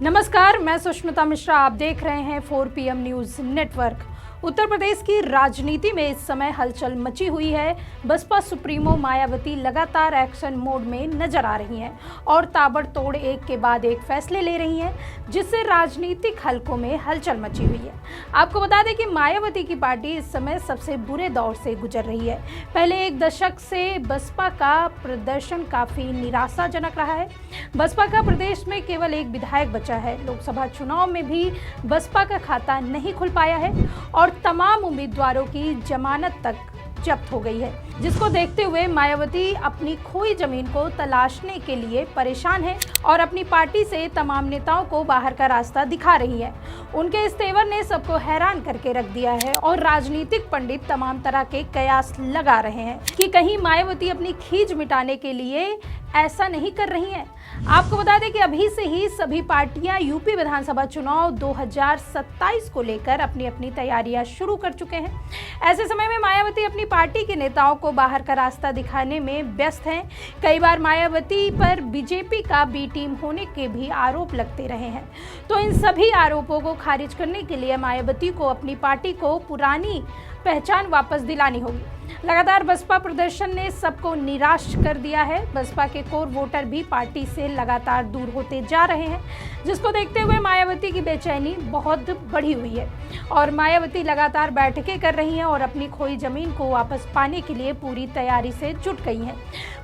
नमस्कार, मैं सुष्मिता मिश्रा। आप देख रहे हैं 4 PM news network. Uttar Pradesh की राजनीति में इस समय हलचल मची हुई है। बसपा सुप्रीमो मायावती लगातार एक्शन मोड में नजर आ रही हैं और ताबड़तोड़ एक के बाद एक फैसले ले रही हैं, जिससे राजनीतिक हलकों में हलचल मची हुई है। आपको बता दें कि मायावती की पार्टी इस समय सबसे बुरे दौर से गुजर रही है। पहले एक दशक से बसपा का प्रदर्शन काफी निराशाजनक रहा है। बसपा का प्रदेश में केवल एक विधायक बचा है। लोकसभा चुनाव में भी बसपा का खाता नहीं खुल पाया है और तमाम उम्मीदवारों की जमानत तक जब्त हो गई है, जिसको देखते हुए मायावती अपनी खोई जमीन को तलाशने के लिए परेशान है और अपनी पार्टी से तमाम नेताओं को बाहर का रास्ता दिखा रही है। उनके इस तेवर ने सबको हैरान करके रख दिया है और राजनीतिक पंडित तमाम तरह के कयास लगा रहे हैं कि कहीं मायावती अपनी खींच मिटाने के लिए ऐसा नहीं कर रही हैं। आपको बता दें कि अभी से ही सभी पार्टियां यूपी विधानसभा चुनाव 2027 को लेकर अपनी अपनी तैयारियां शुरू कर चुके हैं। ऐसे समय में मायावती अपनी पार्टी के नेताओं को बाहर का रास्ता दिखाने में व्यस्त हैं। कई बार मायावती पर बीजेपी का बी टीम होने के भी आरोप लगते रहे हैं। तो इन सभी आरोपों को खारिज करने के लिए मायावती को अपनी पार्टी को पुरानी पहचान वापस दिलानी होगी। लगातार बसपा प्रदर्शन ने सबको निराश कर दिया है। बसपा के कोर वोटर भी पार्टी से लगातार दूर होते जा रहे हैं, जिसको देखते हुए मायावती की बेचैनी बहुत बढ़ी हुई है और मायावती लगातार बैठकें कर रही हैं और अपनी खोई जमीन को वापस पाने के लिए पूरी तैयारी से जुट गई हैं।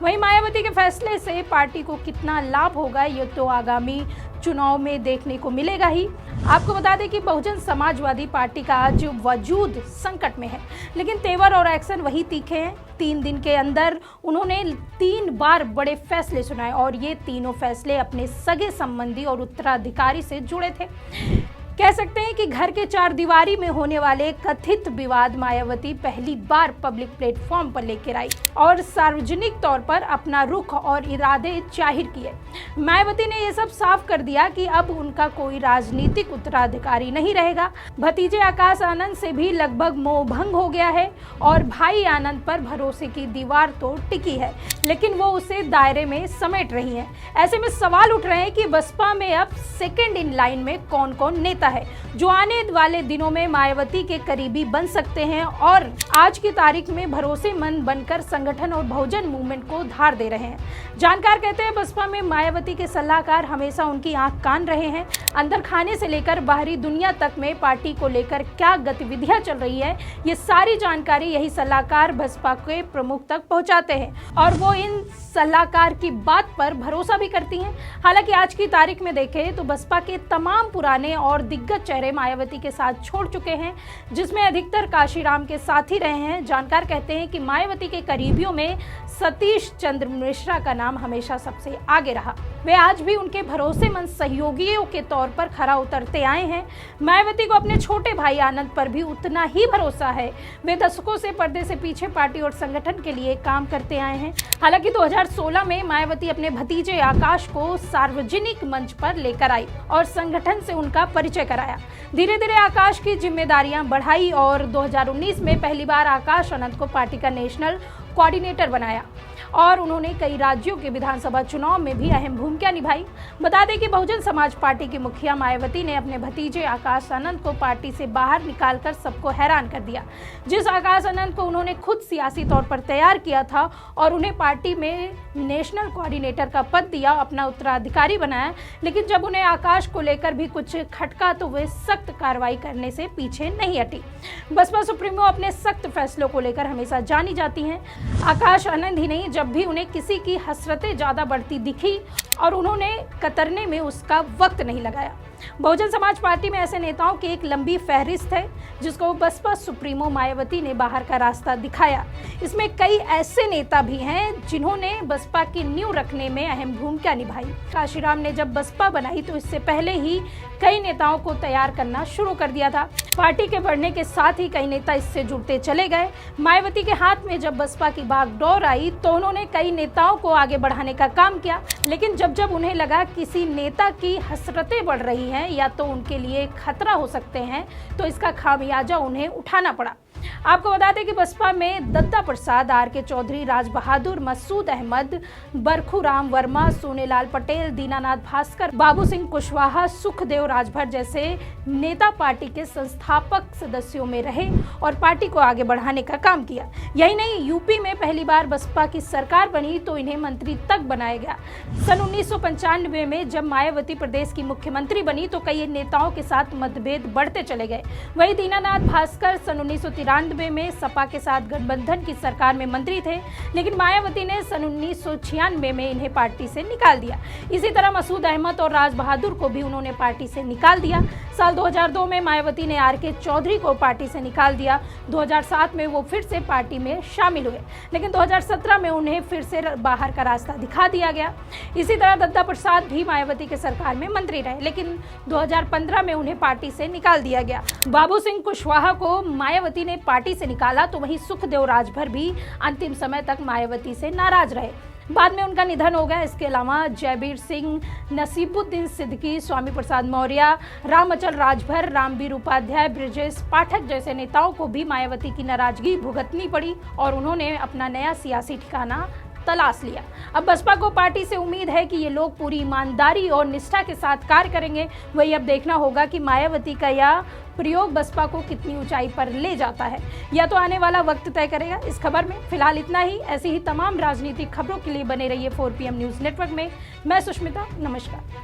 वहीं मायावती के फैसले से पार्टी को कितना लाभ होगा, ये तो आगामी चुनाव में देखने को मिलेगा ही। आपको बता दें कि बहुजन समाजवादी पार्टी का आज वजूद संकट में है, लेकिन तेवर और एक्शन वही तीखे हैं। 3 दिन के अंदर उन्होंने 3 बार बड़े फैसले सुनाए और ये तीनों फैसले अपने सगे संबंधी और उत्तराधिकारी से जुड़े थे। कह सकते हैं कि घर के 4 दीवारी में होने वाले कथित विवाद मायावती पहली बार पब्लिक प्लेटफॉर्म पर लेकर आई और सार्वजनिक तौर पर अपना रुख और इरादे जाहिर किए। मायावती ने यह सब साफ कर दिया कि अब उनका कोई राजनीतिक उत्तराधिकारी नहीं रहेगा। भतीजे आकाश आनंद से भी लगभग मोहभंग हो गया है और भाई आनंद पर भरोसे की दीवार तो टिकी है, लेकिन वो उसे दायरे में समेट रही है। ऐसे में सवाल उठ रहे हैं कि बसपा में अब सेकेंड इन लाइन में कौन कौन नेता है जो आने वाले दिनों में मायावती के करीबी बन सकते हैं और आज की तारीख में भरोसेमंद बनकर संगठन और बहुजन मूवमेंट को धार दे रहे हैं। जानकार कहते हैं बसपा में मायावती के सलाहकार हमेशा उनकी आंख कान रहे हैं। अंदर खाने से लेकर बाहरी दुनिया तक में पार्टी को लेकर क्या गतिविधियां चल रही है, ये सारी जानकारी यही सलाहकार बसपा के प्रमुख तक पहुंचाते हैं और वो इन सलाहकार की बात पर भरोसा भी करती हैं। हालांकि आज की तारीख में देखें तो बसपा के तमाम पुराने और दिग्गज चेहरे मायावती के साथ छोड़ चुके हैं, जिसमें अधिकतर काशीराम के साथ ही रहे हैं। जानकार कहते हैं कि मायावती के करीबियों में सतीश चंद्र मिश्रा का नाम हमेशा सबसे आगे रहा। वे आज भी उनके भरोसेमंद सहयोगियों के तौर पर खरा उतरते आए हैं। मायावती को अपने छोटे भाई आनंद पर भी उतना ही भरोसा है। वे दशकों से पर्दे से पीछे पार्टी और संगठन के लिए काम करते आए हैं। हालांकि 2016 में मायावती अपने भतीजे आकाश को सार्वजनिक मंच पर लेकर आई और संगठन से उनका परिचय कराया। धीरे धीरे आकाश की जिम्मेदारियां बढ़ाई और 2019 में पहली बार आकाश आनंद को पार्टी का नेशनल कोऑर्डिनेटर बनाया और उन्होंने कई राज्यों के विधानसभा चुनाव में भी अहम भूमिका निभाई। बता दें कि बहुजन समाज पार्टी की मुखिया मायावती ने अपने भतीजे आकाश आनंद को पार्टी से बाहर निकालकर सबको हैरान कर दिया। जिस आकाश आनंद को उन्होंने खुद सियासी तौर पर तैयार किया था और उन्हें पार्टी में नेशनल कोऑर्डिनेटर का पद दिया, अपना उत्तराधिकारी बनाया, लेकिन जब उन्हें आकाश को लेकर भी कुछ खटका तो वे सख्त कार्रवाई करने से पीछे नहीं हटी। बसपा सुप्रीमो अपने सख्त फैसलों को लेकर हमेशा जानी जाती हैं। आकाश आनंद ही नहीं, जब भी उन्हें किसी की हसरतें ज़्यादा बढ़ती दिखी और उन्होंने कतरने में उसका वक्त नहीं लगाया। बहुजन समाज पार्टी में ऐसे नेताओं की एक लंबी फहरिस्त है, जिसको बसपा सुप्रीमो मायावती ने बाहर का रास्ता दिखाया। इसमें कई ऐसे नेता भी हैं जिन्होंने बसपा की नींव रखने में अहम भूमिका निभाई। काशीराम ने जब बसपा बनाई तो इससे पहले ही कई नेताओं को तैयार करना शुरू कर दिया था। पार्टी के बढ़ने के साथ ही कई नेता इससे जुड़ते चले गए। मायावती के हाथ में जब बसपा की बागडोर आई तो उन्होंने कई नेताओं को आगे बढ़ाने का काम किया, लेकिन जब उन्हें लगा किसी नेता की हसरतें बढ़ रही हैं या तो उनके लिए खतरा हो सकते हैं, तो इसका खामियाजा उन्हें उठाना पड़ा। आपको बता दें कि बसपा में दत्ता प्रसाद, आर.के. चौधरी, राज बहादुर, मसूद अहमद, बरखूराम वर्मा, सोनेलाल पटेल, दीनानाथ भास्कर, बाबू सिंह कुशवाहा, सुखदेव राजभर जैसे नेता पार्टी के संस्थापक सदस्यों में रहे और पार्टी को आगे बढ़ाने का काम किया। यही नहीं, यूपी में पहली बार बसपा की सरकार बनी तो इन्हें मंत्री तक बनाया गया। सन 1995 में जब मायावती प्रदेश की मुख्यमंत्री बनी तो कई नेताओं के साथ मतभेद बढ़ते चले गए। वही दीनानाथ भास्कर सन 1993 में सपा के साथ गठबंधन की सरकार में मंत्री थे, लेकिन मायावती ने सन 1996 में इन्हें पार्टी से निकाल दिया। इसी तरह मसूद अहमद और राज बहादुर को भी उन्होंने पार्टी से निकाल दिया। साल 2002 में मायावती ने आर.के. चौधरी को पार्टी से निकाल दिया। 2007 में वो फिर से पार्टी में शामिल हुए, लेकिन 2017 में उन्हें फिर से बाहर का रास्ता दिखा दिया गया। इसी तरह दत्ता प्रसाद भी मायावती के सरकार में मंत्री रहे, लेकिन 2015 में उन्हें पार्टी से निकाल दिया गया। बाबू सिंह कुशवाहा को मायावती ने पार्टी से निकाला तो वहीं सुखदेव राजभर भी अंतिम समय तक मायावती से नाराज रहे। बाद में उनका निधन हो गया। इसके अलावा जयबीर सिंह, नसीबुद्दीन सिद्दीकी, स्वामी प्रसाद मौर्य, रामअचल राजभर, रामवीर उपाध्याय, ब्रजेश पाठक जैसे नेताओं को भी मायावती की नाराजगी भुगतनी पड़ी और उन्होंने अपना नया सियासी ठिकाना तलाश लिया। अब बसपा को पार्टी से उम्मीद है कि ये लोग पूरी ईमानदारी और निष्ठा के साथ कार्य करेंगे। वही अब देखना होगा कि मायावती का यह प्रयोग बसपा को कितनी ऊंचाई पर ले जाता है, या तो आने वाला वक्त तय करेगा। इस खबर में फिलहाल इतना ही। ऐसी ही तमाम राजनीतिक खबरों के लिए बने रहिए 4 PM न्यूज़ नेटवर्क में। मैं सुष्मिता, नमस्कार।